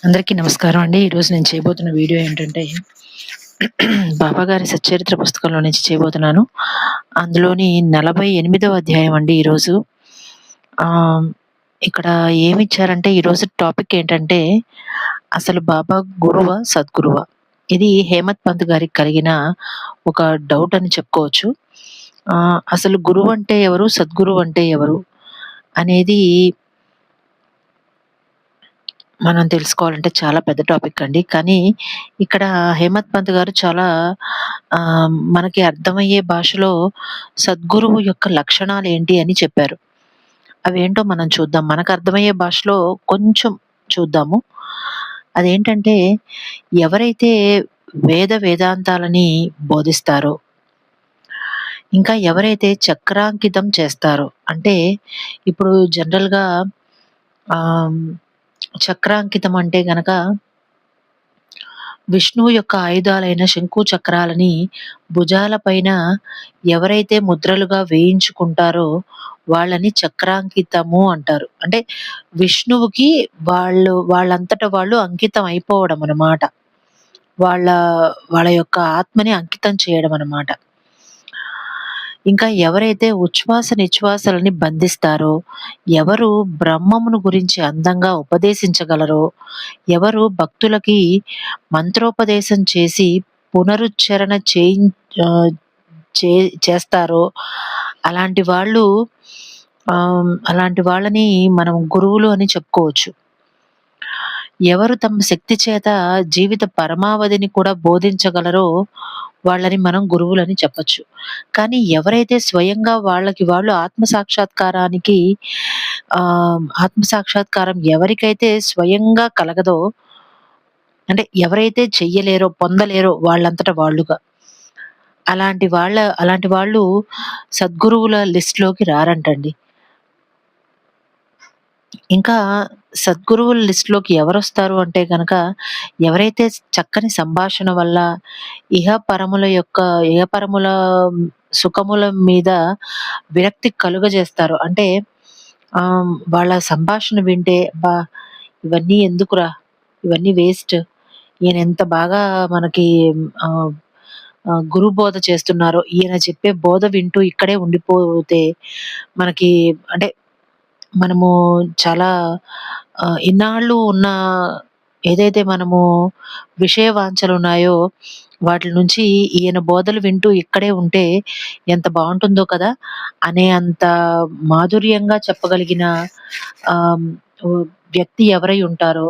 అందరికీ నమస్కారం అండి. ఈరోజు నేను చేయబోతున్న వీడియో ఏంటంటే, బాబాగారి సచ్చరిత్ర పుస్తకంలో నుంచి చేయబోతున్నాను. అందులోని 48వ అధ్యాయం అండి ఈరోజు. ఆహ్, ఇక్కడ ఏమిచ్చారంటే ఈరోజు టాపిక్ ఏంటంటే, అసలు బాబా గురువా? సద్గురువా? ఇది హేమత్ పంత్ గారికి కలిగిన ఒక డౌట్ అని చెప్పుకోవచ్చు. అసలు గురువు అంటే ఎవరు? సద్గురువు అంటే ఎవరు? అనేది మనం తెలుసుకోవాలంటే చాలా పెద్ద టాపిక్ అండి. కానీ ఇక్కడ హేమత్ పంత్ గారు చాలా మనకి అర్థమయ్యే భాషలో సద్గురువు యొక్క లక్షణాలేంటి అని చెప్పారు. అవేంటో మనం చూద్దాం. మనకు అర్థమయ్యే భాషలో కొంచెం చూద్దాము. అదేంటంటే ఎవరైతే వేదాంతాలని బోధిస్తారో, ఇంకా ఎవరైతే చక్రాంకితం చేస్తారో, అంటే ఇప్పుడు జనరల్‌గా ఆహ్, చక్రాంకితం అంటే గనక విష్ణువు యొక్క ఆయుధాలైన శంకు చక్రాలని భుజాల పైన ఎవరైతే ముద్రలుగా వేయించుకుంటారో వాళ్ళని చక్రాంకితము అంటారు. అంటే విష్ణువుకి వాళ్ళంతట వాళ్ళు అంకితం అయిపోవడం అన్నమాట. వాళ్ళ వాళ్ళ యొక్క ఆత్మని అంకితం చేయడం అన్నమాట. ఇంకా ఎవరైతే ఉచ్ఛ్వాస నిశ్వాసాలని బంధిస్తారో, ఎవరు బ్రహ్మమును గురించి అందంగా ఉపదేశించగలరో, ఎవరు భక్తులకి మంత్రోపదేశం చేసి పునరుచ్చరణ చేయిం ఆహ్, చే చేస్తారో అలాంటి వాళ్ళని మనం గురువులు అని చెప్పుకోవచ్చు. ఎవరు తమ శక్తి చేత జీవిత పరమావధిని కూడా బోధించగలరో వాళ్ళని మనం గురువులని చెప్పొచ్చు. కానీ ఎవరైతే స్వయంగా వాళ్ళకి వాళ్ళు ఆత్మ సాక్షాత్కారం ఎవరికైతే స్వయంగా కలగదో, అంటే ఎవరైతే చెయ్యలేరో, పొందలేరో వాళ్ళంతట వాళ్ళుగా, అలాంటి వాళ్ళు సద్గురువుల లిస్ట్‌లోకి రారంటండి. ఇంకా సద్గురువుల లిస్ట్‌లోకి ఎవరొస్తారు అంటే గనక, ఎవరైతే చక్కని సంభాషణ వల్ల ఇహపరముల సుఖముల మీద విరక్తి కలుగజేస్తారో, అంటే వాళ్ళ సంభాషణ వింటే అబ్బా! ఇవన్నీ ఎందుకురా? ఇవన్నీ వేస్ట్. ఈయనెంత బాగా మనకి ఆహ్, గురు బోధ చేస్తున్నారో, ఈయన చెప్పే బోధ వింటూ ఇక్కడే ఉండిపోతే మనకి, అంటే మనము చాలా ఇన్నాళ్ళు ఉన్న ఏదైతే మనము విషయ వాంఛలున్నాయో వాటిల నుంచి ఈయన బోధలు వింటూ ఇక్కడే ఉంటే ఎంత బావుంటుందో కదా! అనే అంత మాధుర్యంగా చెప్పగలిగిన ఆహ్, వ్యక్తి ఎవరై ఉంటారో,